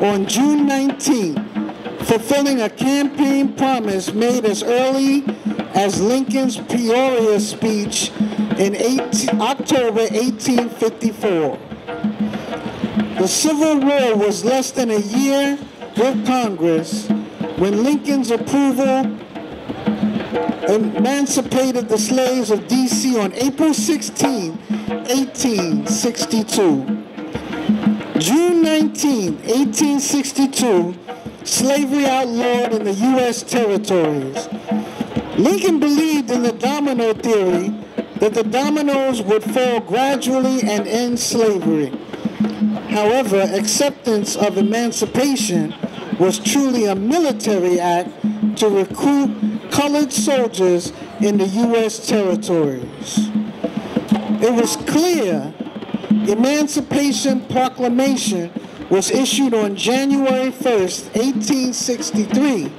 On June 19th, fulfilling a campaign promise made as early as Lincoln's Peoria speech in October 1854. The Civil War was less than a year with Congress when Lincoln's approval emancipated the slaves of D.C. on April 16, 1862. June 19, 1862, slavery outlawed in the U.S. territories. Lincoln believed in the domino theory that the dominoes would fall gradually and end slavery. However, acceptance of emancipation was truly a military act to recruit colored soldiers in the U.S. territories. It was clear Emancipation Proclamation was issued on January 1st, 1863,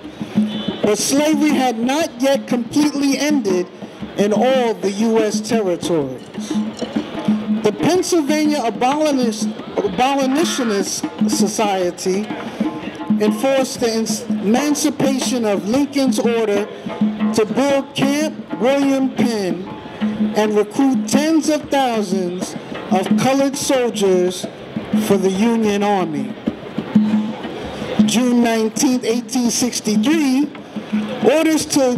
but slavery had not yet completely ended in all the U.S. territories. The Pennsylvania Abolitionist Society enforced the emancipation of Lincoln's order to build Camp William Penn and recruit tens of thousands of colored soldiers for the Union Army. June 19, 1863, orders to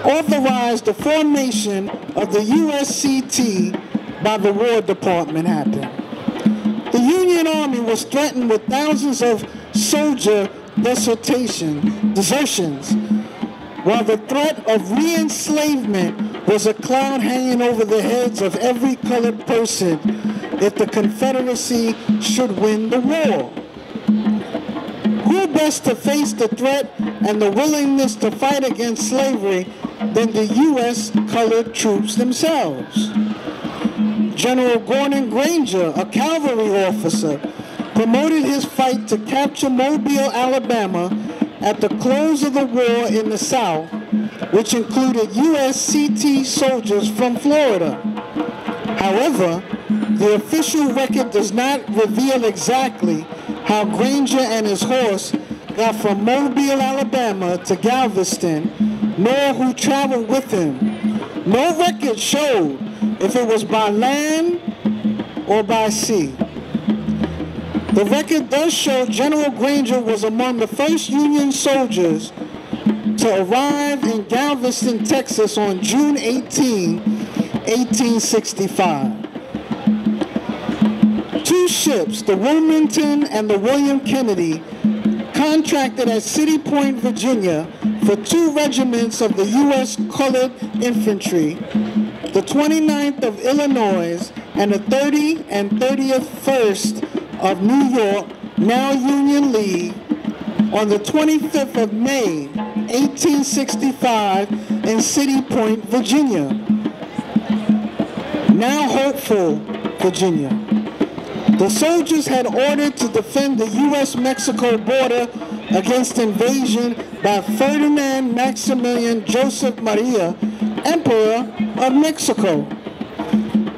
authorize the formation of the USCT by the War Department happened. The Union Army was threatened with thousands of soldier desertions, while the threat of re-enslavement was a cloud hanging over the heads of every colored person if the Confederacy should win the war. Who best to face the threat and the willingness to fight against slavery than the U.S. colored troops themselves? General Gordon Granger, a cavalry officer, promoted his fight to capture Mobile, Alabama at the close of the war in the South, which included USCT soldiers from Florida. However, the official record does not reveal exactly how Granger and his horse got from Mobile, Alabama to Galveston, nor who traveled with him. No record showed if it was by land or by sea. The record does show General Granger was among the first Union soldiers to arrive in Galveston, Texas on June 18, 1865. Two ships, the Wilmington and the William Kennedy, contracted at City Point, Virginia for two regiments of the U.S. Colored Infantry, the 29th of Illinois and the 30 and 30th 1st of New York, now Union League, on the 25th of May, 1865 in City Point, Virginia, now Hopeful, Virginia. The soldiers had ordered to defend the U.S.-Mexico border against invasion by Ferdinand Maximilian Joseph Maria, Emperor of Mexico.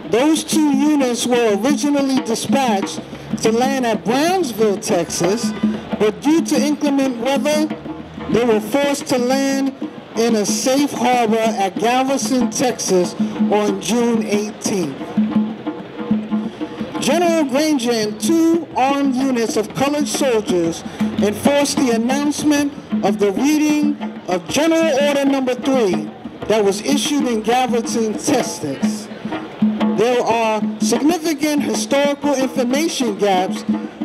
Those two units were originally dispatched to land at Brownsville, Texas, but due to inclement weather, they were forced to land in a safe harbor at Galveston, Texas on June 18th. General Granger and two armed units of colored soldiers enforced the announcement of the reading of General Order No. 3 that was issued in Galveston, Texas. There are significant historical information gaps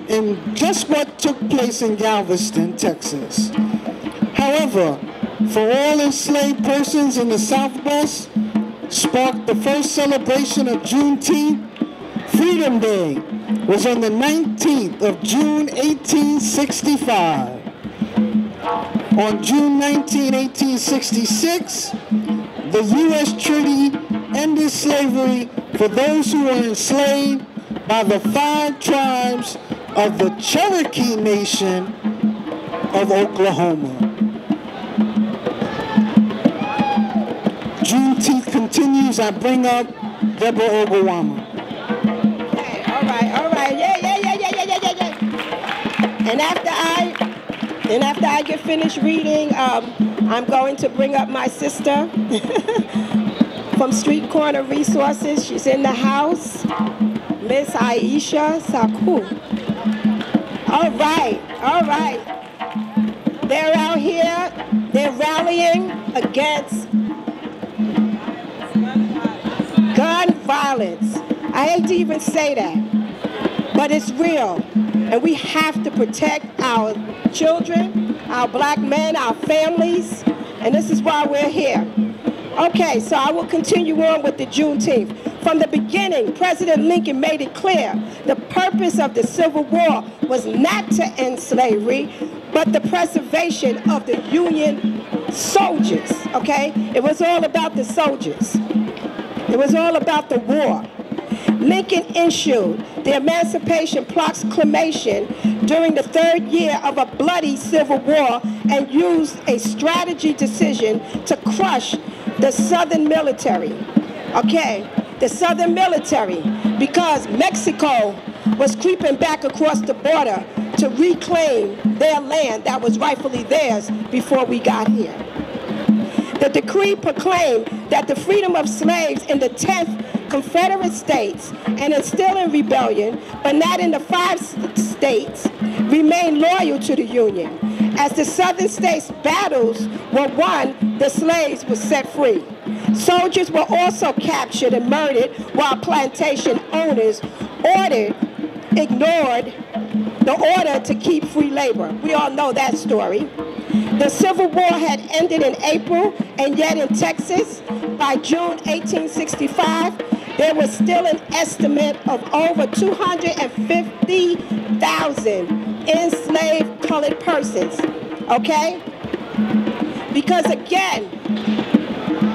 in just what took place in Galveston, Texas. However, for all enslaved persons in the Southwest, sparked the first celebration of Juneteenth, Freedom Day was on the 19th of June, 1865. On June 19, 1866, the U.S. treaty ended slavery for those who were enslaved by the 5 tribes of the Cherokee Nation of Oklahoma. Juneteenth continues. I bring up Deborah Oglawama. Okay, all right, yeah. And after I get finished reading, I'm going to bring up my sister from Street Corner Resources. She's in the house, Miss Aisha Saku. All right. They're out here, they're rallying against gun violence. I hate to even say that, but it's real. And we have to protect our children, our black men, our families, and this is why we're here. Okay, so I will continue on with the Juneteenth. From the beginning, President Lincoln made it clear the purpose of the Civil War was not to end slavery, but the preservation of the Union soldiers, okay? It was all about the soldiers. It was all about the war. Lincoln issued the Emancipation Proclamation during the 3rd year of a bloody Civil War and used a strategy decision to crush the Southern military, okay? The Southern military, because Mexico was creeping back across the border to reclaim their land that was rightfully theirs before we got here. The decree proclaimed that the freedom of slaves in the 10th Confederate States, and it's still in rebellion, but not in the 5 states, remained loyal to the Union. As the Southern states' battles were won, the slaves were set free. Soldiers were also captured and murdered, while plantation owners ignored the order to keep free labor. We all know that story. The Civil War had ended in April, and yet in Texas, by June 1865, there was still an estimate of over 250,000 enslaved colored persons, okay? Because again,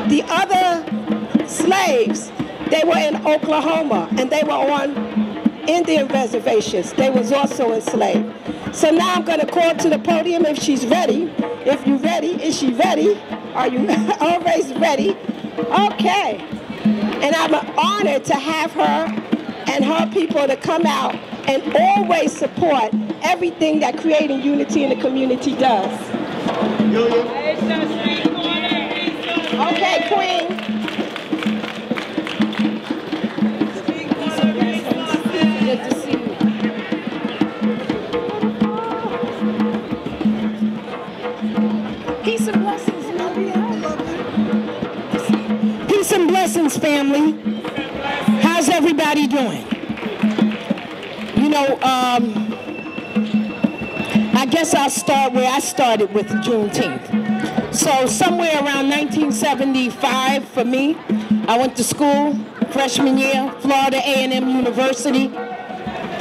the other slaves, they were in Oklahoma, and they were on Indian reservations. They was also enslaved. So now I'm going to call to the podium if she's ready. If you're ready, is she ready? Are you always ready? Okay. And I'm honored to have her and her people to come out and always support everything that Creating Unity in the Community does. Okay, Queen. Good to see you. Peace and blessings, Peace and blessings, family. How's everybody doing? You know, I guess I'll start where I started with Juneteenth. So somewhere around 1975 for me, I went to school, freshman year, Florida A&M University,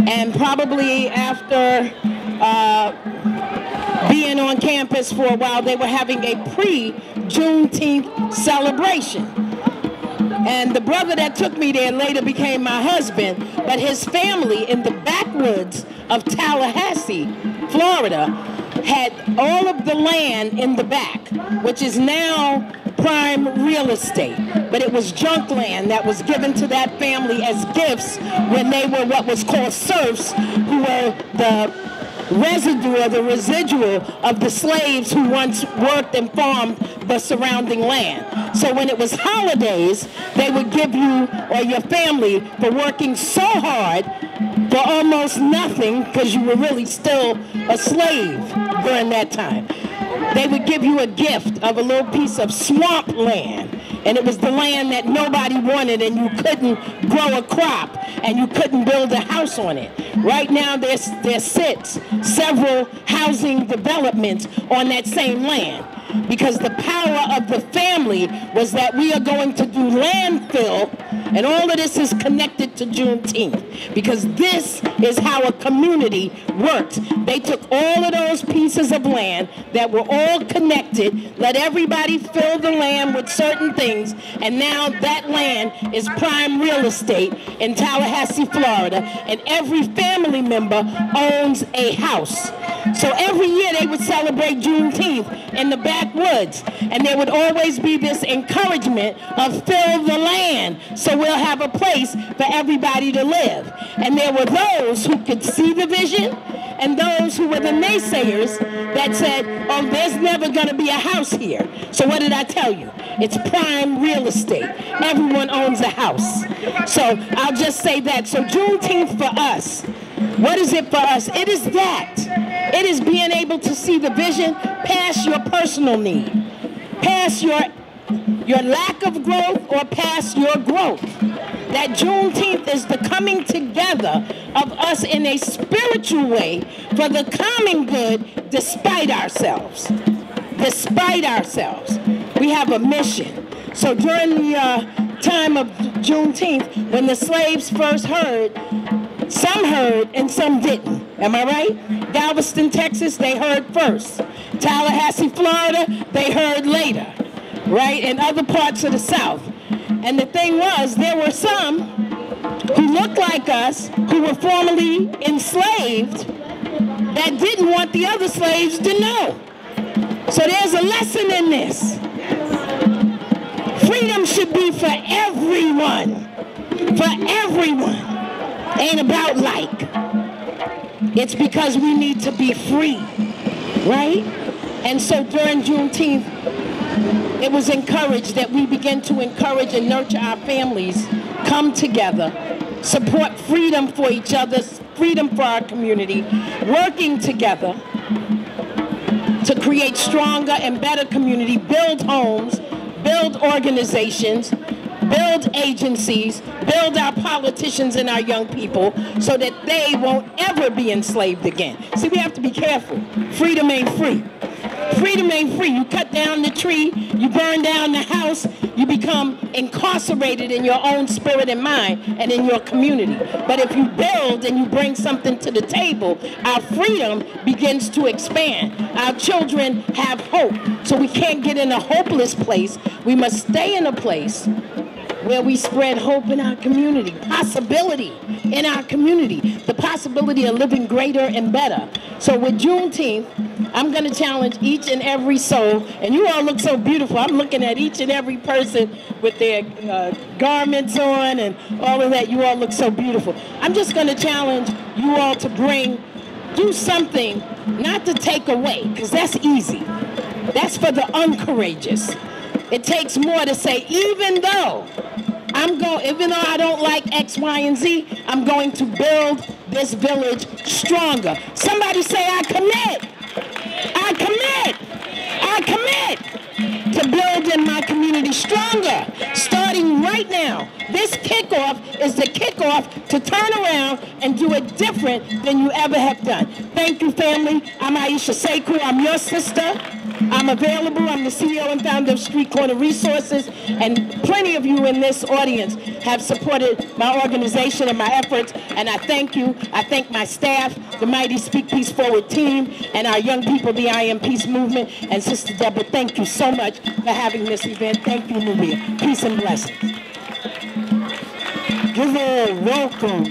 and probably after being on campus for a while, they were having a pre-Juneteenth celebration. And the brother that took me there later became my husband, but his family in the backwoods of Tallahassee, Florida, had all of the land in the back, which is now prime real estate. But it was junk land that was given to that family as gifts when they were what was called serfs, who were the residue or the residual of the slaves who once worked and farmed the surrounding land. So when it was holidays, they would give you or your family for working so hard for almost nothing, because you were really still a slave during that time. They would give you a gift of a little piece of swamp land. And it was the land that nobody wanted, and you couldn't grow a crop, and you couldn't build a house on it. Right now, there sits several housing developments on that same land, because the power of the family was that we are going to do landfill And all of this is connected to Juneteenth, because this is how a community worked. They took all of those pieces of land that were all connected, let everybody fill the land with certain things, and now that land is prime real estate in Tallahassee, Florida, and every family member owns a house. So every year they would celebrate Juneteenth in the backwoods, and there would always be this encouragement of fill the land so we'll have a place for everybody to live. And there were those who could see the vision and those who were the naysayers that said, oh, there's never going to be a house here. So what did I tell you? It's prime real estate. Everyone owns a house. So I'll just say that. So Juneteenth for us, what is it for us? It is that. It is being able to see the vision past your personal need, past your lack of growth or past your growth. That Juneteenth is the coming together of us in a spiritual way for the common good despite ourselves. Despite ourselves. We have a mission. So during the time of Juneteenth, when the slaves first heard, some heard and some didn't. Am I right? Galveston, Texas, they heard first. Tallahassee, Florida, they heard later. Right? In other parts of the South. And the thing was, there were some who looked like us, who were formerly enslaved, that didn't want the other slaves to know. So there's a lesson in this. Freedom should be for everyone. For everyone. Ain't about like. It's because we need to be free. Right? And so during Juneteenth, it was encouraged that we begin to encourage and nurture our families, come together, support freedom for each other, freedom for our community, working together to create stronger and better community, build homes, build organizations, build agencies, build our politicians and our young people so that they won't ever be enslaved again. See, we have to be careful. Freedom ain't free. Freedom ain't free. You cut down the tree, you burn down the house, you become incarcerated in your own spirit and mind and in your community. But if you build and you bring something to the table, our freedom begins to expand. Our children have hope. So we can't get in a hopeless place. We must stay in a place where we spread hope in our community, possibility in our community, the possibility of living greater and better. So with Juneteenth, I'm going to challenge each and every soul, and you all look so beautiful. I'm looking at each and every person with their garments on and all of that. You all look so beautiful. I'm just going to challenge you all to do something, not to take away, because that's easy. That's for the uncourageous. It takes more to say, even though I don't like X, Y, and Z, I'm going to build this village stronger. Somebody say, I commit. I commit. I commit to building my community stronger, starting right now. This kickoff is the kickoff to turn around and do it different than you ever have done. Thank you, family. I'm Aisha Sekou. I'm your sister. I'm available. I'm the CEO and founder of Street Corner Resources, and plenty of you in this audience have supported my organization and my efforts, and I thank you. I thank my staff, the mighty Speak Peace Forward team, and our young people, the I Am Peace movement, and Sister Deborah, thank you so much for having this event. Thank you, Nubia. Peace and blessings. Give her a welcome.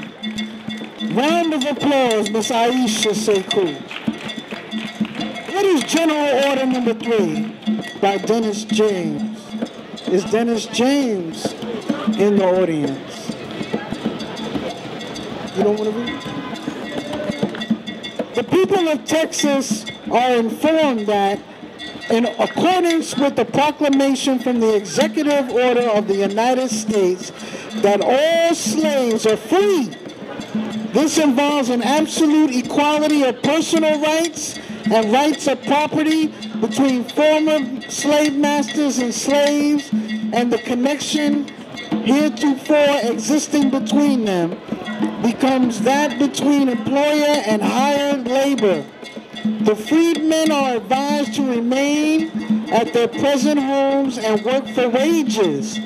Round of applause, Ms. Aisha Sekou. What is General Order Number 3 by Dennis James? Is Dennis James in the audience? You don't want to read? The people of Texas are informed that in accordance with the proclamation from the Executive Order of the United States that all slaves are free. This involves an absolute equality of personal rights and rights of property between former slave masters and slaves, and the connection heretofore existing between them becomes that between employer and hired labor. The freedmen are advised to remain at their present homes and work for wages.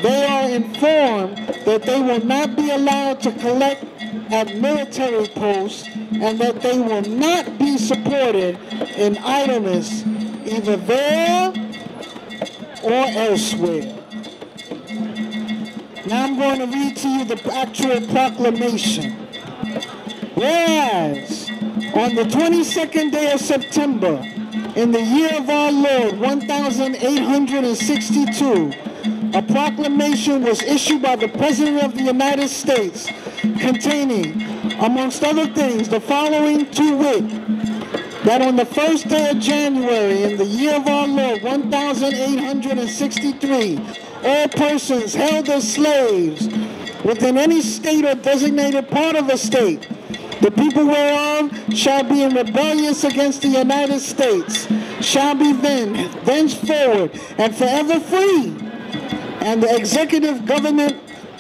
they are informed that they will not be allowed to collect at military posts and that they will not be supported in idleness either there or elsewhere. Now I'm going to read to you the actual proclamation. Whereas, on the 22nd day of September, in the year of our Lord, 1862, a proclamation was issued by the President of the United States containing, amongst other things, the following, to wit, that on the first day of January in the year of our Lord, 1863, all persons held as slaves within any state or designated part of a state, the people whereof shall be in rebellion against the United States, shall be thenceforward and forever free, and the executive government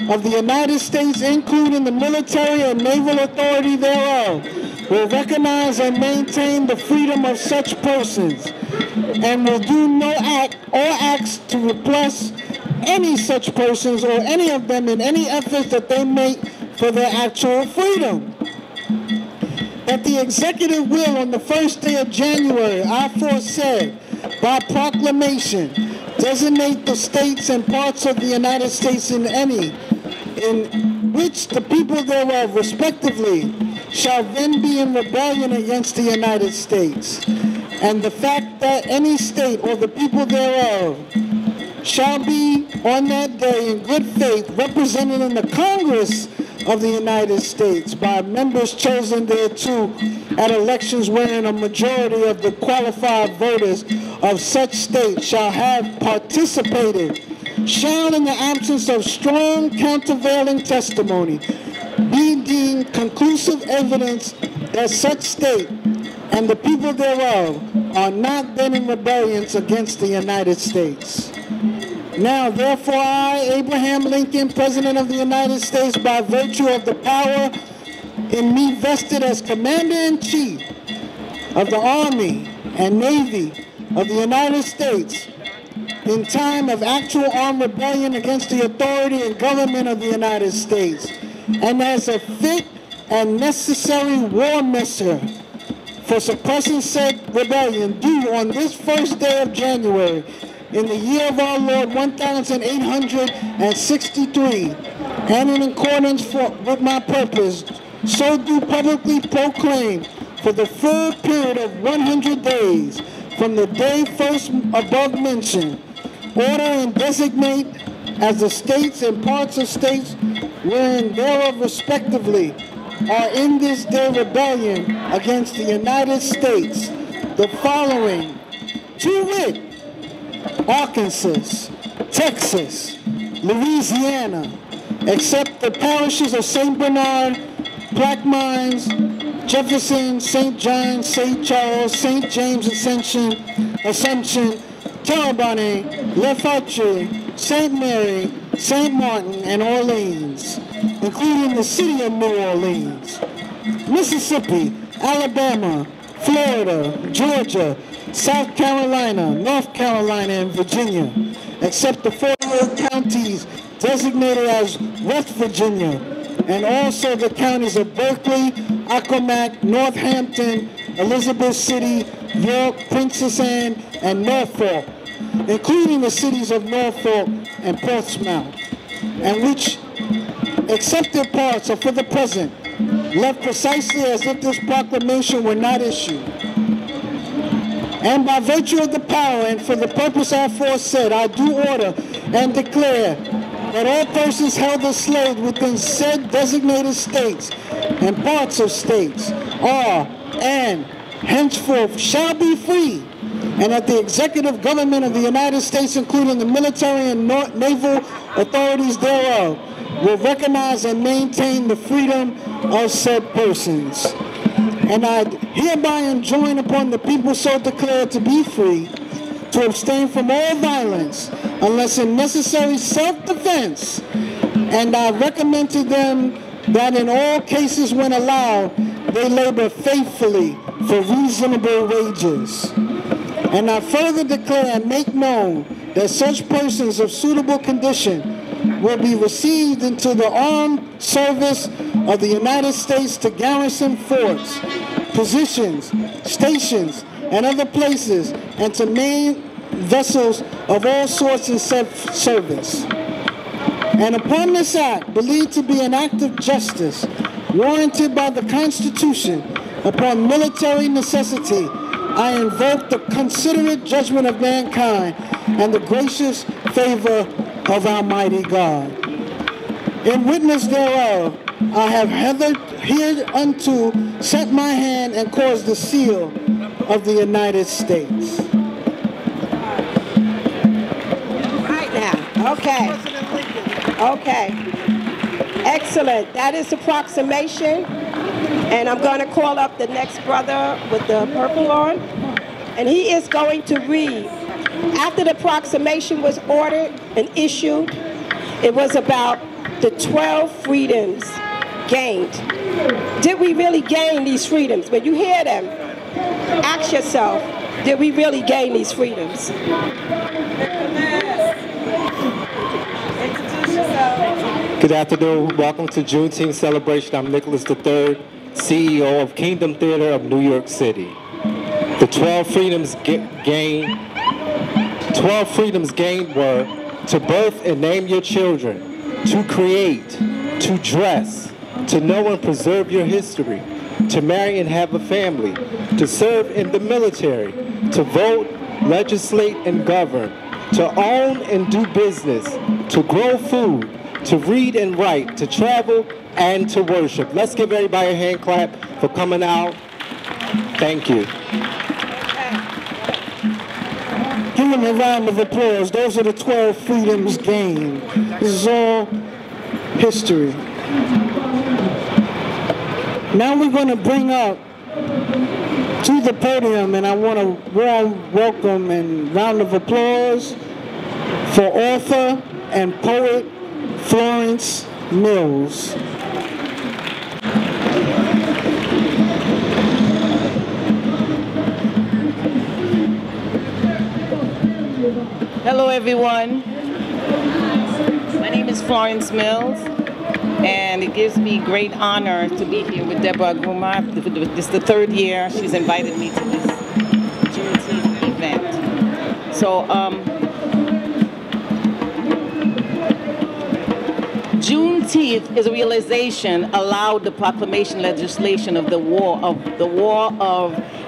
of the United States, including the military and naval authority thereof, will recognize and maintain the freedom of such persons, and will do no act or acts to repress any such persons or any of them in any efforts that they make for their actual freedom. That the executive will on the first day of January, aforesaid, by proclamation, designate the states and parts of the United States in which the people thereof respectively shall then be in rebellion against the United States. And the fact that any state or the people thereof shall be on that day in good faith represented in the Congress of the United States by members chosen thereto at elections wherein a majority of the qualified voters of such state shall have participated, shall in the absence of strong countervailing testimony be deemed conclusive evidence that such state and the people thereof are not then in rebellion against the United States. Now, therefore, I, Abraham Lincoln, President of the United States, by virtue of the power in me vested as Commander-in-Chief of the Army and Navy of the United States, in time of actual armed rebellion against the authority and government of the United States, and as a fit and necessary war measure for suppressing said rebellion, due on this first day of January, in the year of our Lord, 1863, and in accordance with my purpose, so do publicly proclaim for the full period of 100 days from the day first above mentioned, order and designate as the states and parts of states wherein thereof respectively are in this day rebellion against the United States, the following, to wit, Arkansas, Texas, Louisiana, except the parishes of St. Bernard, Plaquemines, Jefferson, St. John, St. Charles, St. James, Assumption, Terrebonne, Lefautre, St. Mary, St. Martin, and Orleans, including the city of New Orleans, Mississippi, Alabama, Florida, Georgia, South Carolina, North Carolina, and Virginia, except the 4 counties designated as West Virginia, and also the counties of Berkeley, Accomack, Northampton, Elizabeth City, York, Princess Anne, and Norfolk, including the cities of Norfolk and Portsmouth, and which accepted parts are for the present left precisely as if this proclamation were not issued. And by virtue of the power and for the purpose aforesaid, I do order and declare that all persons held as slaves within said designated states and parts of states are and henceforth shall be free, and that the executive government of the United States, including the military and naval authorities thereof, will recognize and maintain the freedom of said persons. And I hereby enjoin upon the people so declared to be free, to abstain from all violence, unless in necessary self-defense. And I recommend to them that in all cases when allowed, they labor faithfully for reasonable wages. And I further declare and make known that such persons of suitable condition will be received into the armed service of the United States to garrison forts, positions, stations, and other places, and to main vessels of all sorts in said service. And upon this act, believed to be an act of justice, warranted by the Constitution, upon military necessity, I invoke the considerate judgment of mankind and the gracious favor of Almighty God. In witness thereof, I have hereunto set my hand and caused the seal of the United States. Right now, okay. Okay. Excellent. That is the proclamation. And I'm going to call up the next brother with the purple on. And he is going to read. After the proclamation was ordered and issued, it was about the 12 freedoms gained. Did we really gain these freedoms? When you hear them, ask yourself, did we really gain these freedoms? Good afternoon. Welcome to Juneteenth celebration. I'm Nicholas III, CEO of Kingdom Theater of New York City. The 12 freedoms gained were to birth and name your children, to create, to dress, to know and preserve your history, to marry and have a family, to serve in the military, to vote, legislate, and govern, to own and do business, to grow food, to read and write, to travel, and to worship. Let's give everybody a hand clap for coming out. Thank you. Give them a round of applause. Those are the 12 freedoms gained. This is all history. Now we're going to bring up to the podium, and I want a warm welcome and round of applause for author and poet Florence Mills. Hello everyone, my name is Florence Mills, and it gives me great honor to be here with Deborah Grumar. This is the third year she's invited me to this Juneteenth event. So Juneteenth is a realization allowed the proclamation legislation of the war of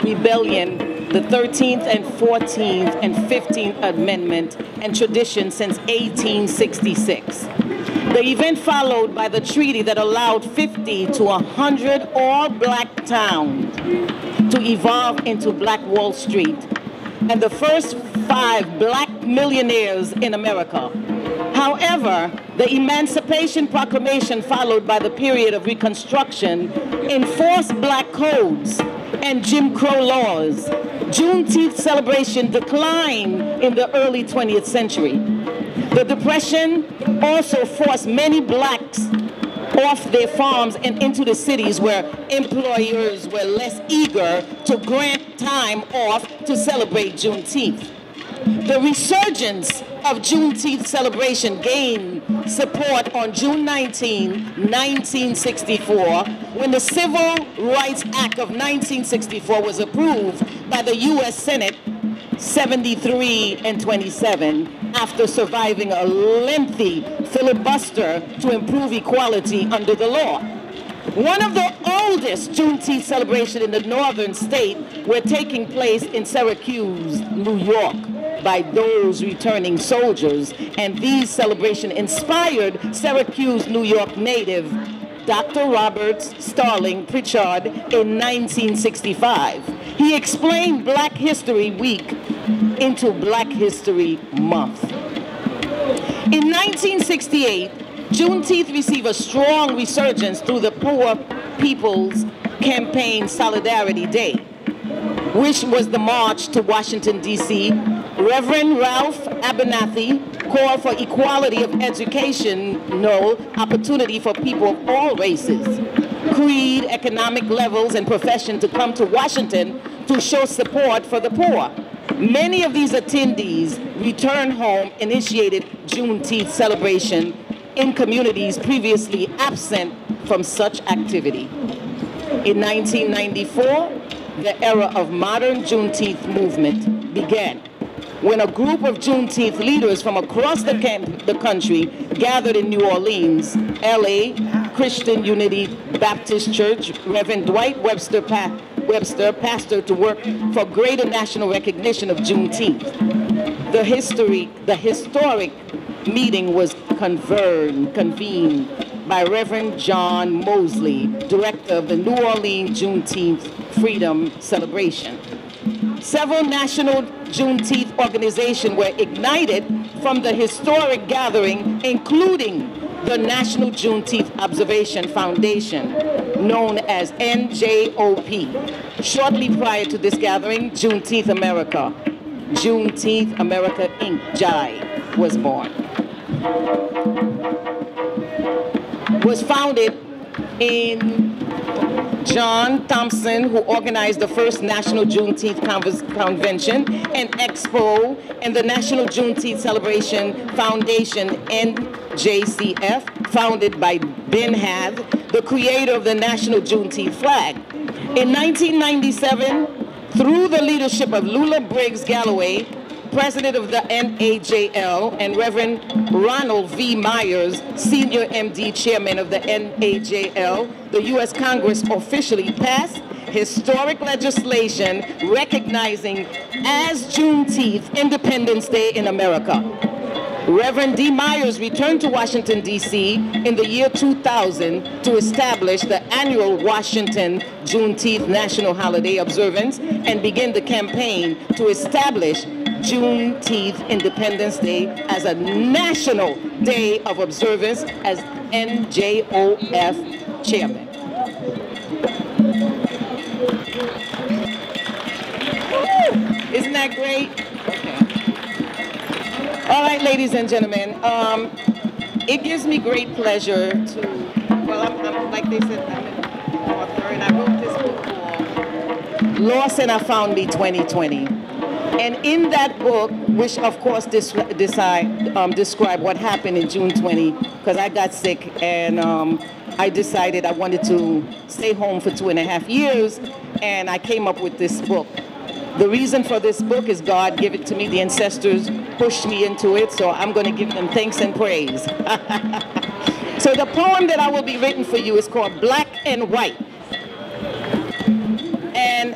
rebellion, the 13th and 14th and 15th Amendment and tradition since 1866. The event followed by the treaty that allowed 50 to 100 all-black towns to evolve into Black Wall Street, and the first 5 black millionaires in America. However, the Emancipation Proclamation followed by the period of Reconstruction enforced black codes and Jim Crow laws. Juneteenth celebration declined in the early 20th century. The Depression also forced many blacks off their farms and into the cities where employers were less eager to grant time off to celebrate Juneteenth. The resurgence of Juneteenth celebration gained support on June 19, 1964, when the Civil Rights Act of 1964 was approved by the U.S. Senate 73 and 27 after surviving a lengthy filibuster to improve equality under the law. One of the oldest Juneteenth celebrations in the northern state were taking place in Syracuse, New York, by those returning soldiers, and these celebrations inspired Syracuse, New York native Dr. Robert Starling Pritchard in 1965. He explained Black History Week into Black History Month. In 1968, Juneteenth received a strong resurgence through the Poor People's Campaign Solidarity Day, which was the march to Washington, D.C. Reverend Ralph Abernathy called for equality of educational opportunity for people of all races, creed, economic levels, and profession to come to Washington to show support for the poor. Many of these attendees returned home, initiated Juneteenth celebration in communities previously absent from such activity. In 1994, the era of modern Juneteenth movement began, when a group of Juneteenth leaders from across the country gathered in New Orleans, LA, Christian Unity Baptist Church, Reverend Dwight Webster, pastor, to work for greater national recognition of Juneteenth. The historic meeting was convened by Reverend John Mosley, director of the New Orleans Juneteenth Freedom Celebration. Several national Juneteenth organizations were ignited from the historic gathering, including the National Juneteenth Observation Foundation, known as NJOP. Shortly prior to this gathering, Juneteenth America Inc., JAI, was born. Was founded in John Thompson, who organized the first National Juneteenth Convention and Expo, and the National Juneteenth Celebration Foundation, NJCF, founded by Ben Hath, the creator of the National Juneteenth flag. In 1997, through the leadership of Lula Briggs Galloway, president of the NAJL, and Reverend Ronald V. Myers, senior MD chairman of the NAJL, the U.S. Congress officially passed historic legislation recognizing as Juneteenth Independence Day in America. Reverend D. Myers returned to Washington, D.C. in the year 2000 to establish the annual Washington Juneteenth National Holiday Observance and begin the campaign to establish Juneteenth Independence Day as a national day of observance as NJOF chairman. Woo! Isn't that great? All right, ladies and gentlemen, it gives me great pleasure to, well, I'm like they said, I'm an author, and I wrote this book called Lost and I Found Me 2020. And in that book, which of course describe what happened in June 20, because I got sick and I decided I wanted to stay home for 2.5 years, and I came up with this book. The reason for this book is God gave it to me. The ancestors pushed me into it, so I'm going to give them thanks and praise. So the poem that I will be written for you is called Black and White. And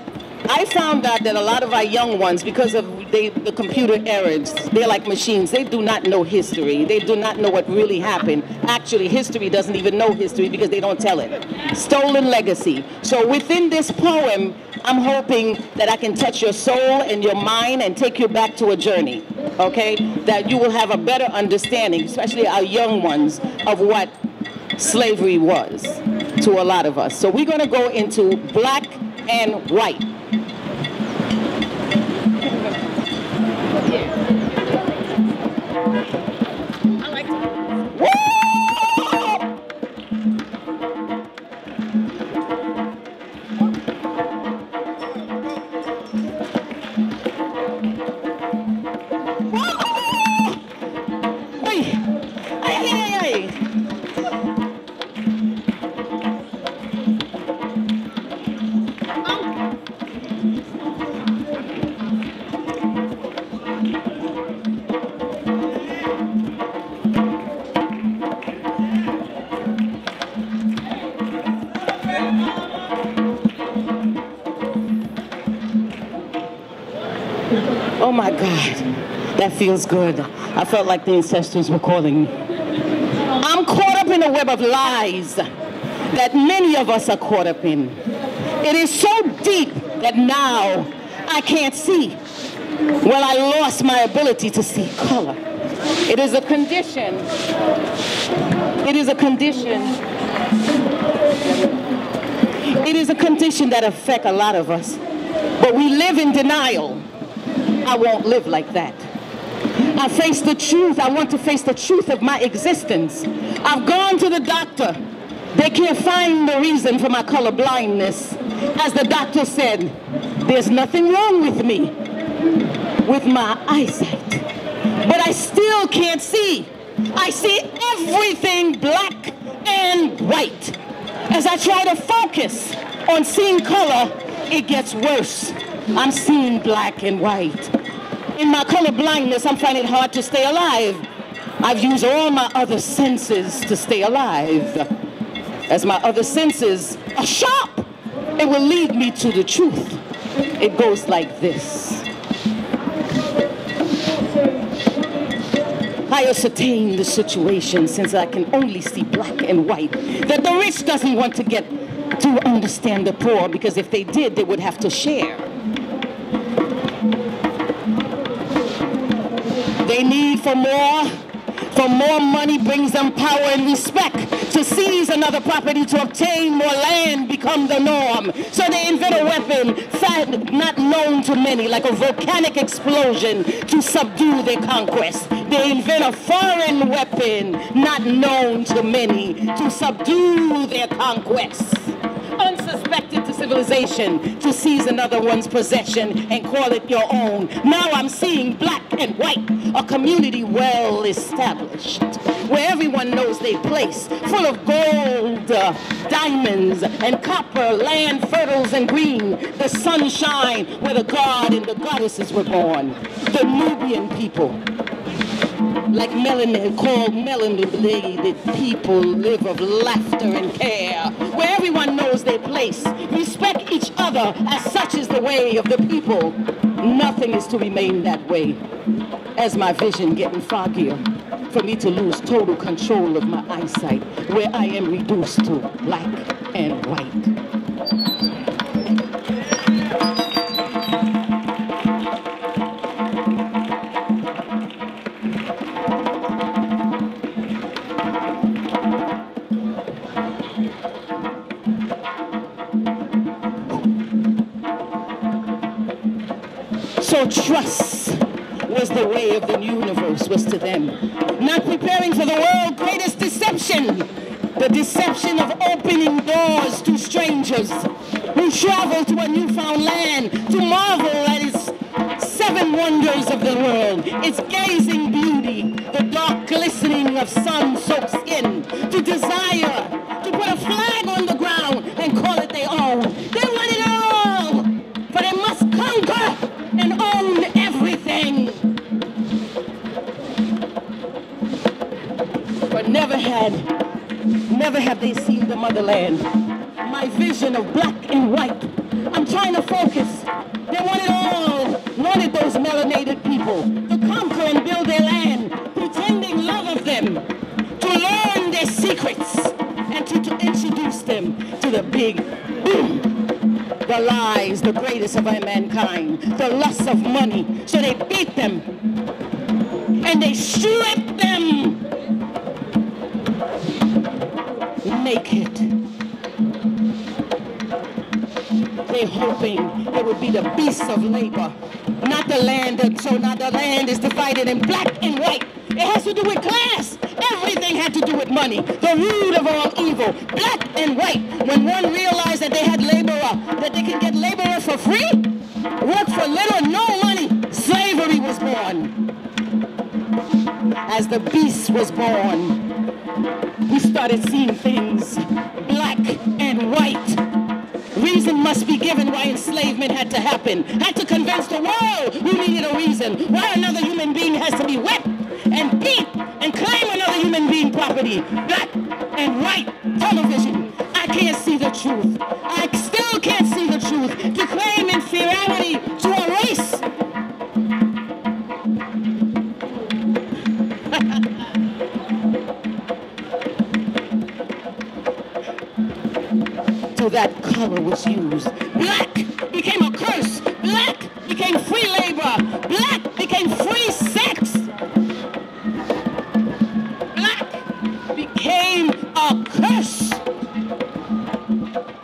I found out that a lot of our young ones, because of the computer errors, they're like machines. They do not know history. They do not know what really happened. Actually, history doesn't even know history because they don't tell it. Stolen legacy. So within this poem, I'm hoping that I can touch your soul and your mind and take you back to a journey, okay? That you will have a better understanding, especially our young ones, of what slavery was to a lot of us. So we're going to go into Black and White. Oh my God, that feels good. I felt like the ancestors were calling me. I'm caught up in a web of lies that many of us are caught up in. It is so deep that now I can't see. Well, I lost my ability to see color. It is a condition. It is a condition. It is a condition that affects a lot of us. But we live in denial. I won't live like that. I face the truth. I want to face the truth of my existence. I've gone to the doctor. They can't find the reason for my color blindness. As the doctor said, there's nothing wrong with me, with my eyesight. But I still can't see. I see everything black and white. As I try to focus on seeing color, it gets worse. I'm seeing black and white. In my color blindness, I'm finding it hard to stay alive. I've used all my other senses to stay alive. As my other senses are sharp, it will lead me to the truth. It goes like this. I ascertain the situation, since I can only see black and white, that the rich doesn't want to get to understand the poor, because if they did, they would have to share. They need for more money brings them power and respect. To seize another property, to obtain more land, become the norm. So they invent a weapon not known to many, like a volcanic explosion, to subdue their conquest. They invent a foreign weapon not known to many, to subdue their conquest. Unsuspected to civilization, to seize another one's possession and call it your own. Now I'm seeing black and white, a community well established, where everyone knows their place, full of gold, diamonds, and copper, land fertile and green, the sunshine where the god and the goddesses were born, the Nubian people. Like melanin, called melanated people, live of laughter and care, where everyone knows their place, respect each other, as such is the way of the people. Nothing is to remain that way, as my vision getting foggier, for me to lose total control of my eyesight, where I am reduced to black and white. So trust was the way of the universe, was to them. Not preparing for the world's greatest deception, the deception of opening doors to strangers who travel to a newfound land to marvel at its seven wonders of the world, its gazing beauty, the dark glistening of sun-soaked skin, to desire to put a flag on the ground and call it their own. They want it all, for they must conquer and own everything. But never have they seen the motherland. My vision of black and white. I'm trying to focus. They want it all. Wanted those melanated people to conquer and build their land, pretending love of them, to learn their secrets, and to introduce them to the big boom. The lies, the greatest of mankind, the lust of money. So they beat them and they strip them naked. They're hoping it would be the beasts of labor, not the land. So now the land is divided in black and white. It has to do with class. Everything had to do with money. The root of all evil. Black and white. When one realized that they had laborer, that they could get laborer for free, work for little, no money, slavery was born. As the beast was born, we started seeing things black and white. Reason must be given why enslavement had to happen. Had to convince the world who needed a reason why another human being has to be whipped and beat and claim another human being property. Black and white television. I can't see the truth. I still can't see the truth. To claim inferiority to a race. So that color was used. Black became a curse. Black became free labor. Black became free sex. Black became a curse.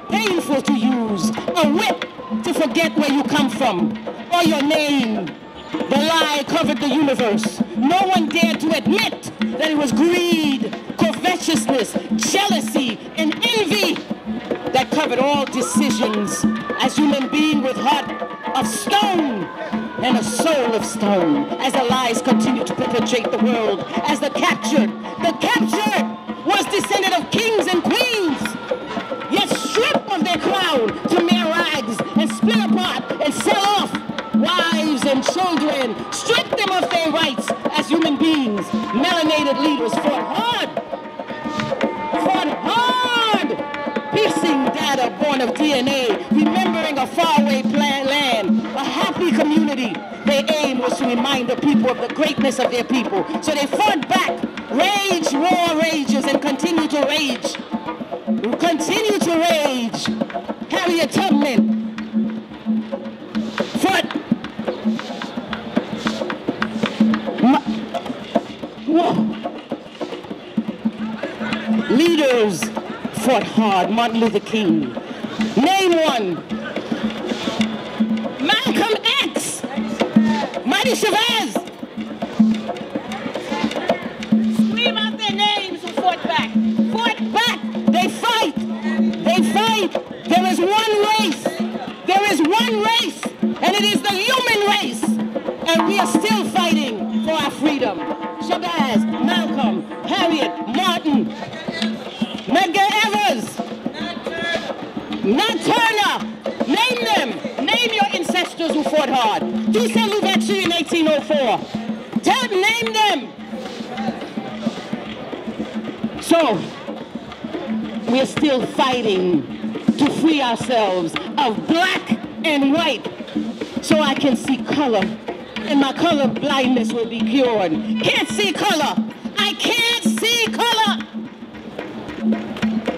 Painful to use. A whip to forget where you come from or your name. The lie covered the universe. No one dared to admit that it was greed, covetousness, jealousy, and envy that covered all decisions. As human being with heart of stone, and a soul of stone. As the lies continue to perpetrate the world, as the captured was descendant of kings and queens, yet stripped of their crown to mere rags and split apart and sell off wives and children, stripped them of their rights as human beings. Melanated leaders fought hard, piercing data born of DNA, remembering a faraway land, a happy community. Their aim was to remind the people of the greatness of their people. So they fought back. Rage, war rages, and continue to rage. Continue to rage. Harriet Tubman fought. Leaders fought hard. Martin Luther King. Name one. Malcolm X. Marty Chavez. Scream out their names who fought back. Fought back. They fight. They fight. There is one race. There is one race. And it is the human race. And we are still fighting for our freedom. Chavez, Malcolm, Harriet, Martin, Medgar Evers, Nat Turner. Name them. Name your ancestors who fought hard. Toussaint Louverture in 1804. Name them. So, we are still fighting to free ourselves of black and white so I can see color. And my color blindness will be cured. Can't see color. I can't see color.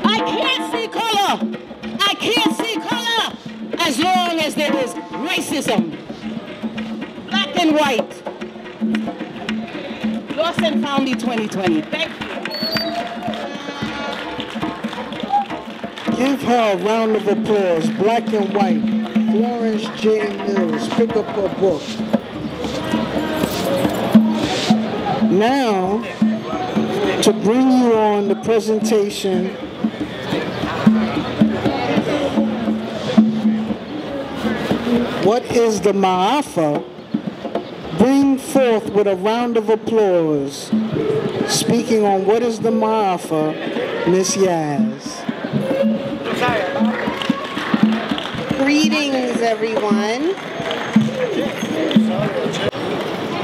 I can't see color. I can't see color as long as there is racism. Black and white. Lost and Found 2020. Thank you. Give her a round of applause. Black and white. Florence J. Mills. Pick up her book. Now, to bring you on the presentation what is the Ma'afa, bring forth with a round of applause, speaking on what is the Ma'afa, Miss Yaz. Greetings, everyone.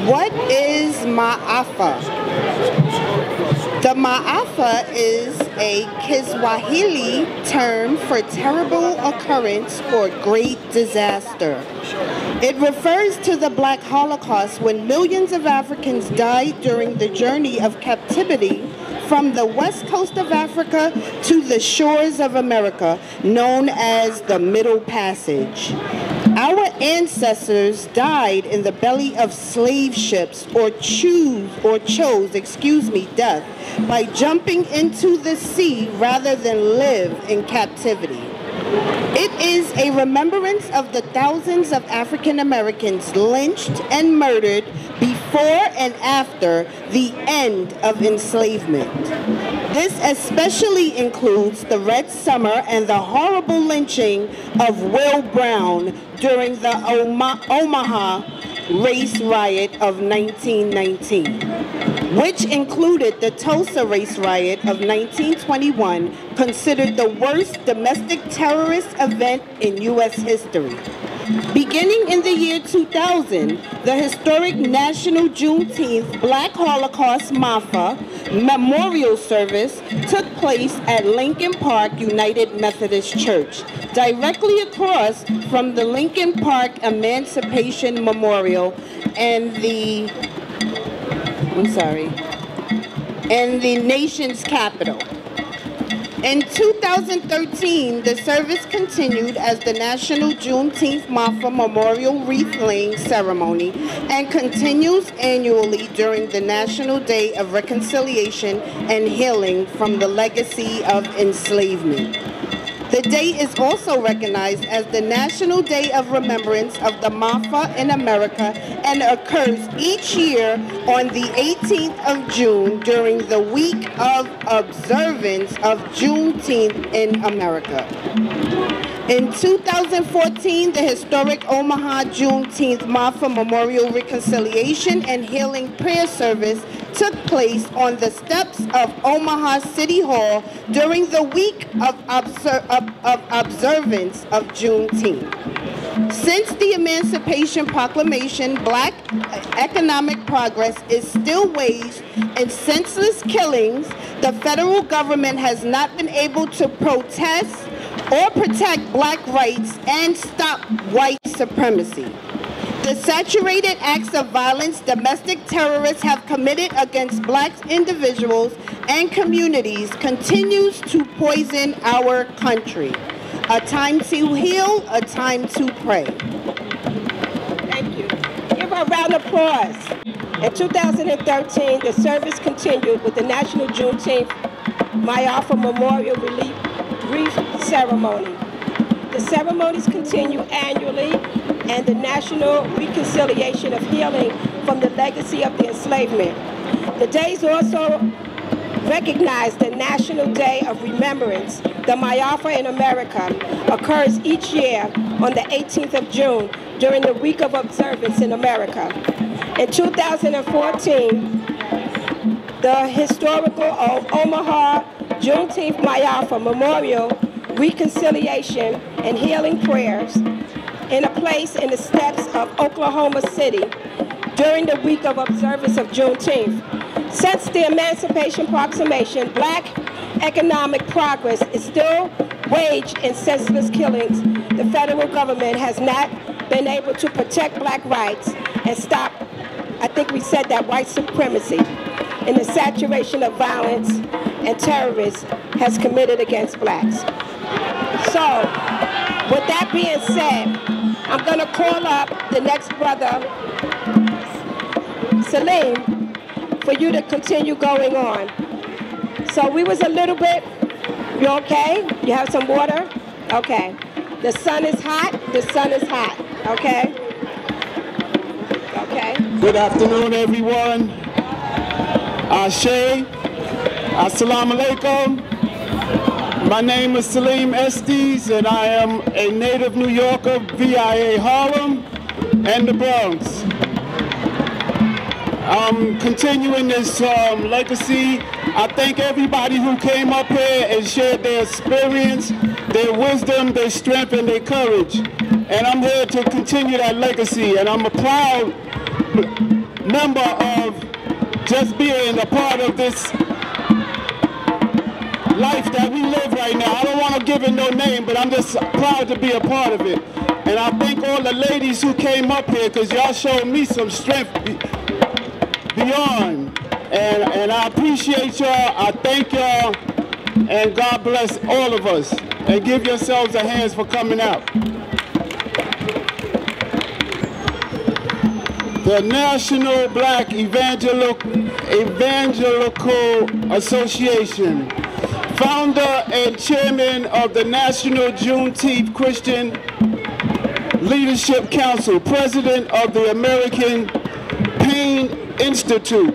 What is Ma'afa? The Ma'afa is a Kiswahili term for terrible occurrence or great disaster. It refers to the Black Holocaust when millions of Africans died during the journey of captivity from the west coast of Africa to the shores of America, known as the Middle Passage. Our ancestors died in the belly of slave ships or chose death by jumping into the sea rather than live in captivity. It is a remembrance of the thousands of African Americans lynched and murdered before and after the end of enslavement. This especially includes the Red Summer and the horrible lynching of Will Brown during the Omaha race riot of 1919, which included the Tulsa race riot of 1921, considered the worst domestic terrorist event in U.S. history. Beginning in the year 2000, the historic National Juneteenth Black Holocaust MAFA memorial service took place at Lincoln Park United Methodist Church, directly across from the Lincoln Park Emancipation Memorial and the nation's capital. In 2013, the service continued as the National Juneteenth MAFA Memorial Wreath-laying Ceremony and continues annually during the National Day of Reconciliation and Healing from the Legacy of Enslavement. The day is also recognized as the National Day of Remembrance of the MAFA in America and occurs each year on the 18th of June during the week of observance of Juneteenth in America. In 2014, the historic Omaha Juneteenth Marfa Memorial Reconciliation and Healing Prayer Service took place on the steps of Omaha City Hall during the week of observance of Juneteenth. Since the Emancipation Proclamation, Black economic progress is still waged in senseless killings. The federal government has not been able to protest or protect Black rights and stop white supremacy. The saturated acts of violence domestic terrorists have committed against Black individuals and communities continues to poison our country. A time to heal, a time to pray. Thank you. Give her a round of applause. In 2013, the service continued with the National Juneteenth Mayafa Memorial Wreath Ceremony. The ceremonies continue annually, and the National Reconciliation of Healing from the Legacy of the Enslavement. The days also recognize the National Day of Remembrance. The Mayafa in America occurs each year on the 18th of June during the Week of Observance in America. In 2014, the historical Omaha Juneteenth Mayafa Memorial Reconciliation and Healing Prayers in a place in the steps of Oklahoma City during the week of observance of Juneteenth. Since the Emancipation Proclamation, Black economic progress is still waged in senseless killings. The federal government has not been able to protect Black rights and stop, I think we said that, white supremacy and the saturation of violence and terrorists has committed against Blacks. So, with that being said, I'm going to call up the next brother, Salim, for you to continue going on. So we was a little bit, you okay? You have some water? Okay. The sun is hot, the sun is hot, okay? Okay. Good afternoon, everyone. Ashe, assalamu alaikum. My name is Salim Estes, and I am a native New Yorker, VIA Harlem, and the Bronx. I'm continuing this legacy. I thank everybody who came up here and shared their experience, their wisdom, their strength, and their courage. And I'm here to continue that legacy, and I'm a proud member of just being a part of this life that we live right now. I don't want to give it no name, but I'm just proud to be a part of it. And I thank all the ladies who came up here, because y'all showed me some strength beyond. And I appreciate y'all, I thank y'all, and God bless all of us. And give yourselves a hand for coming out. The National Black Evangelical Association, founder and chairman of the National Juneteenth Christian Leadership Council, president of the American Pain Institute,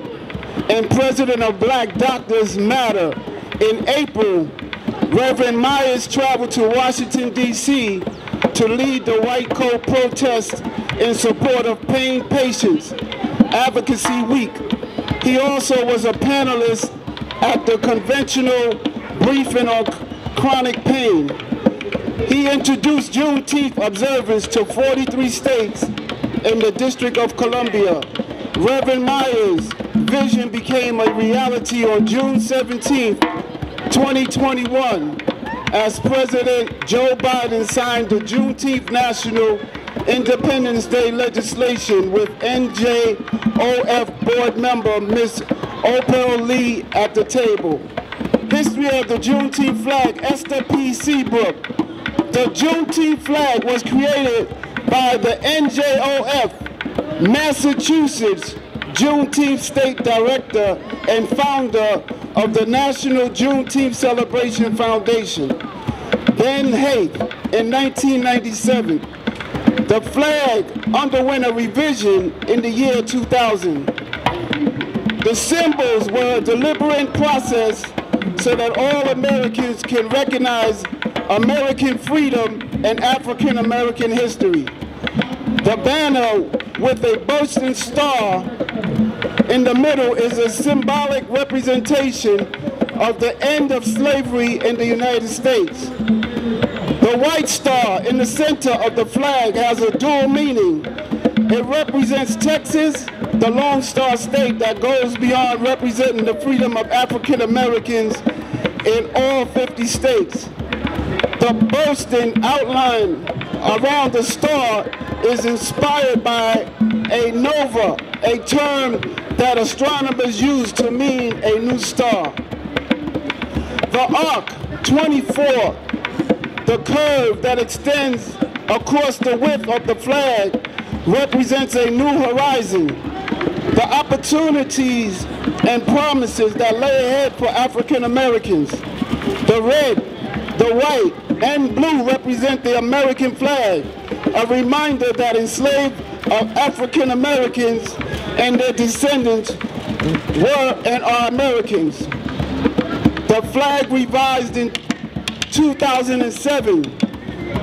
and president of Black Doctors Matter. In April, Reverend Myers traveled to Washington, D.C. to lead the White Coat protest in support of pain patients Advocacy Week. He also was a panelist at the conventional briefing on chronic pain. He introduced Juneteenth observance to 43 states in the District of Columbia. Reverend Myers' vision became a reality on June 17, 2021, as President Joe Biden signed the Juneteenth National Independence Day legislation with NJOF board member Ms. Opal Lee at the table. History of the Juneteenth flag, Esther P. Seabrook. The Juneteenth flag was created by the NJOF, Massachusetts Juneteenth State Director and founder of the National Juneteenth Celebration Foundation, Ben Haig, in 1997. The flag underwent a revision in the year 2000. The symbols were a deliberate process so that all Americans can recognize American freedom in African American history. The banner with a bursting star in the middle is a symbolic representation of the end of slavery in the United States. The white star in the center of the flag has a dual meaning. It represents Texas, the Lone Star State that goes beyond representing the freedom of African Americans in all 50 states. The bursting outline around the star is inspired by a nova, a term that astronomers use to mean a new star. The arc 24, the curve that extends across the width of the flag, represents a new horizon. The opportunities and promises that lay ahead for African Americans. The red, the white, and blue represent the American flag, a reminder that enslaved African Americans and their descendants were and are Americans. The flag revised in 2007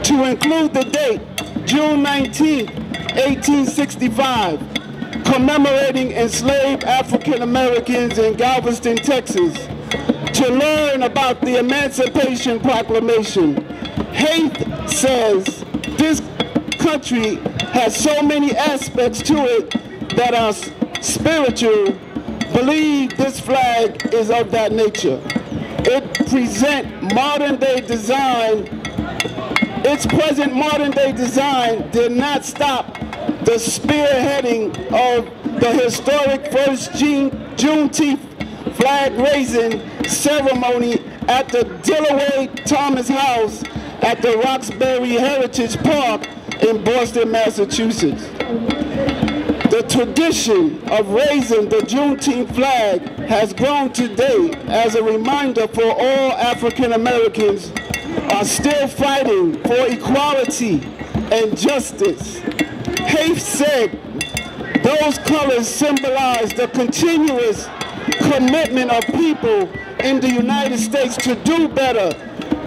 to include the date June 19, 1865, commemorating enslaved African Americans in Galveston, Texas, to learn about the Emancipation Proclamation. Haith says this country has so many aspects to it that are spiritual. Believe this flag is of that nature. It presents modern day design. Its present modern day design did not stop the spearheading of the historic first Juneteenth flag raising ceremony at the Dillaway Thomas House at the Roxbury Heritage Park in Boston, Massachusetts. The tradition of raising the Juneteenth flag has grown today as a reminder for all African Americans are still fighting for equality and justice. Haith said those colors symbolize the continuous commitment of people in the United States to do better,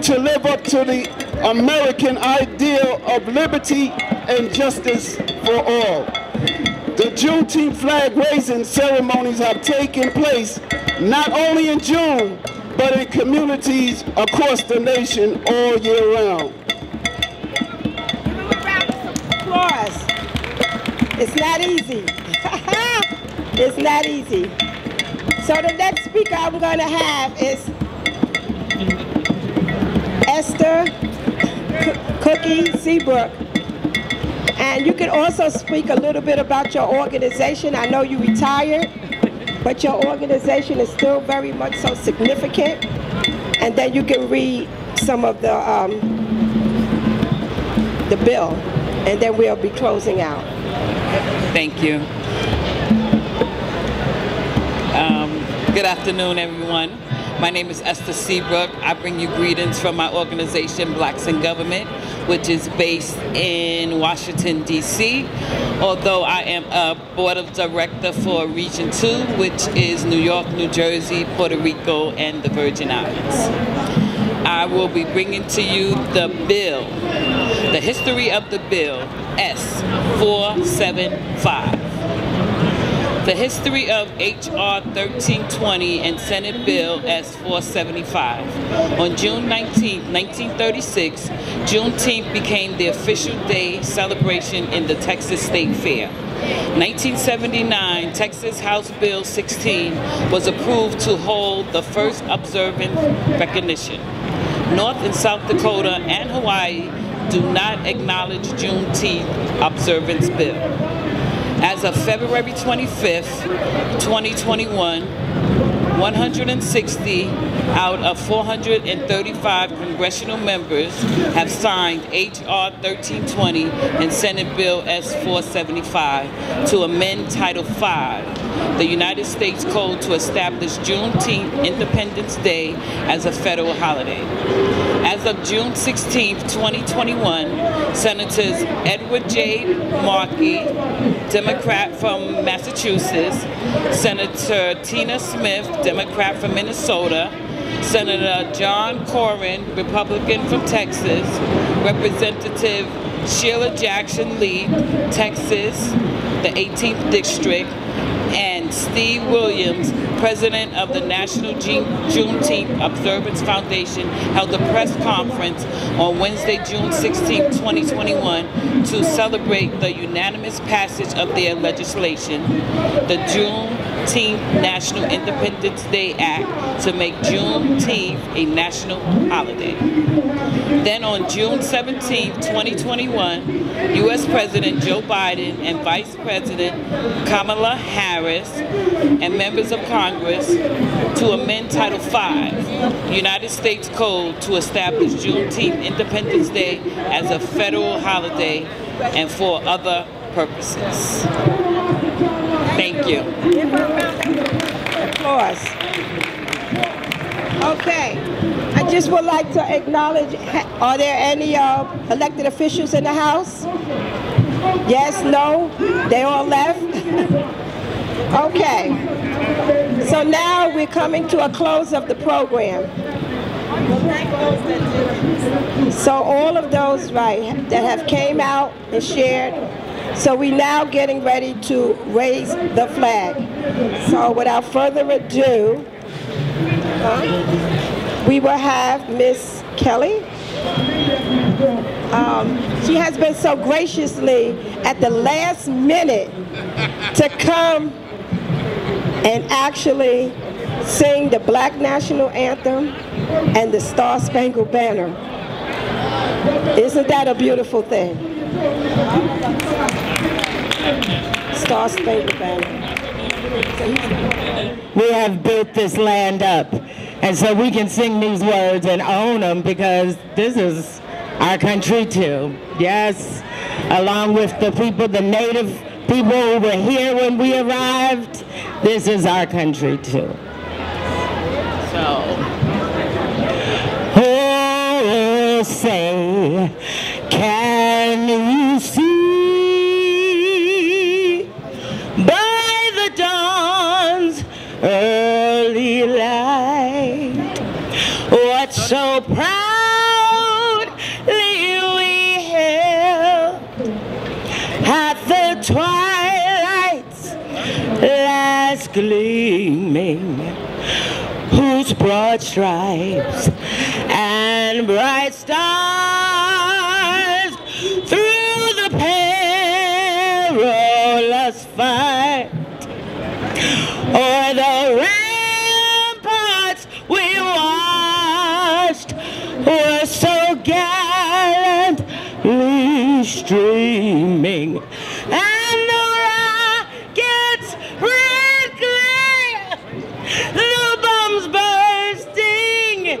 to live up to the American ideal of liberty and justice for all. The Juneteenth flag raising ceremonies have taken place not only in June, but in communities across the nation all year round. Applause. It's not easy. It's not easy. So the next speaker I'm going to have is Esther Cookie Seabrook. And you can also speak a little bit about your organization. I know you retired, but your organization is still very much so significant. And then you can read some of the bill, and then we'll be closing out. Thank you. Good afternoon, everyone. My name is Esther Seabrook. I bring you greetings from my organization, Blacks in Government, which is based in Washington, D.C., although I am a board of director for Region 2, which is New York, New Jersey, Puerto Rico, and the Virgin Islands. I will be bringing to you the bill, the history of the bill, S475. The history of H.R. 1320 and Senate Bill S475. On June 19, 1936, Juneteenth became the official day celebration in the Texas State Fair. 1979, Texas House Bill 16 was approved to hold the first observance recognition. North and South Dakota and Hawaii do not acknowledge Juneteenth observance bill. As of February 25th, 2021, 160 out of 435 congressional members have signed H.R. 1320 and Senate Bill S475 to amend Title V, the United States Code, to establish Juneteenth Independence Day as a federal holiday. As of June 16, 2021, Senators Edward J. Markey, Democrat from Massachusetts, Senator Tina Smith, Democrat from Minnesota, Senator John Cornyn, Republican from Texas, Representative Sheila Jackson Lee, Texas, the 18th District, and Steve Williams, President of the National Juneteenth Observance Foundation, held a press conference on Wednesday, June 16, 2021, to celebrate the unanimous passage of their legislation, the Juneteenth National Independence Day Act, to make Juneteenth a national holiday. Then on June 17, 2021, U.S. President Joe Biden and Vice President Kamala Harris and members of Congress to amend Title V, United States Code, to establish Juneteenth Independence Day as a federal holiday and for other purposes. Thank you. Applause. Okay, I just would like to acknowledge, are there any elected officials in the House? Yes, no, they all left? Okay, so now we're coming to a close of the program. So all of those, right, that have came out and shared, so we're now getting ready to raise the flag. So without further ado, we will have Miss Kelly. She has been so graciously at the last minute to come and actually sing the Black National Anthem and the Star Spangled Banner. Isn't that a beautiful thing? Star Spangled Banner. We have built this land up, and so we can sing these words and own them because this is our country too. Yes, along with the people, the native people who were here when we arrived, this is our country too. So, oh, say, can you see by the dawn's early light what so proudly we held at the twilight's last gleaming, whose broad stripes and bright stars through the perilous fight o'er the ramparts we watched were so gallantly streaming, and the rockets' red glare, the bombs bursting in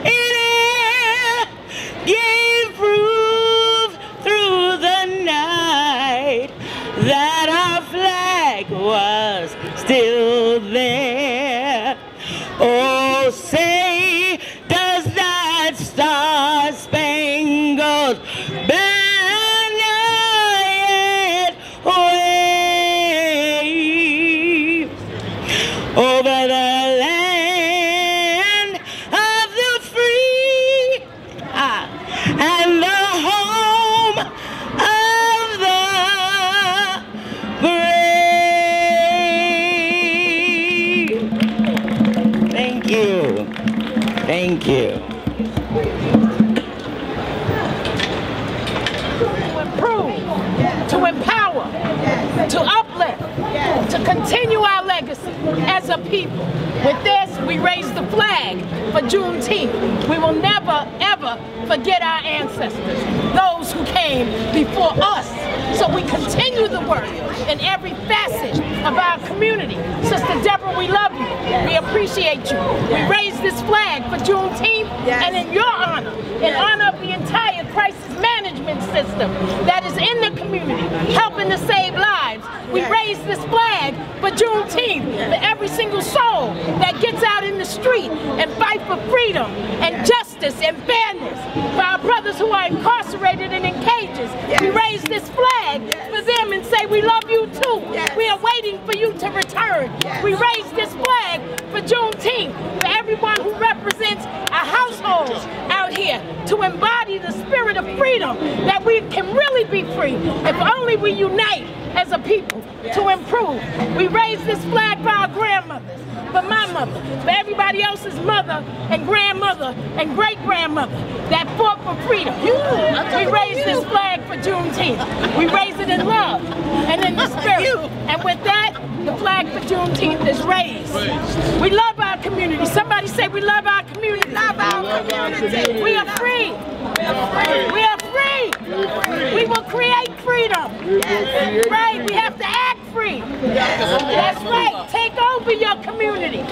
air, gave proof through the night that our flag was still there. Oh, say, does that star-spangled banner yet wave over the land of the free and the home of the brave? Thank you. Thank you. To empower, to uplift, to continue our legacy as a people. With this, we raise the flag for Juneteenth. We will never, ever forget our ancestors, those who came before us. So we continue the work in every facet of our community. Sister Deborah, we love you. We appreciate you. We raise this flag for Juneteenth and in your honor, in honor of the entire crisis management system that is in the community, helping to save lives. We raise this flag for Juneteenth, for every single soul that gets out in the street and fight for freedom and justice and fairness, for our brothers who are incarcerated and in cages. We raise this flag for them and say we love you too. We are waiting for you to return. We raise this flag for Juneteenth, for everyone who represents kids, our households out here to embody the spirit of freedom, that we can really be free if only we unite as a people to improve. We raised this flag for our grandmothers, for my mother, for everybody else's mother and grandmother and great-grandmother that fought for freedom. We raised this flag for Juneteenth. We raised it in love and in the spirit. And with that, the flag for Juneteenth is raised. We love our community. Somebody say we love our community. Love our community. We are free. We are free. We will create freedom. Right? We have to act free. That's right. Take over your community.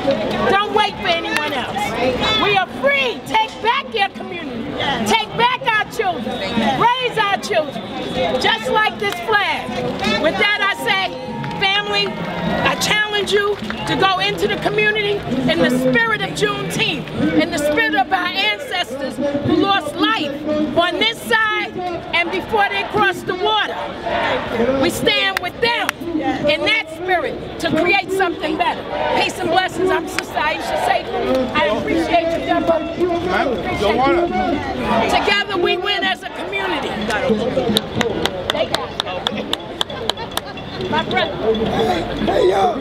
Don't wait for anyone else. We are free. Take back your community. Take back our children. Raise our children. Just like this flag. With that I say, family, I challenge you to go into the community in the spirit of Juneteenth, in the spirit of our ancestors who lost life on this side and before they crossed the water. We stand with them in that spirit to create something better. Peace and blessings. I'm Sister Aisha Sekou. I appreciate you, Deborah. Together we win as a community. They got it. My brother. Hey, y'all.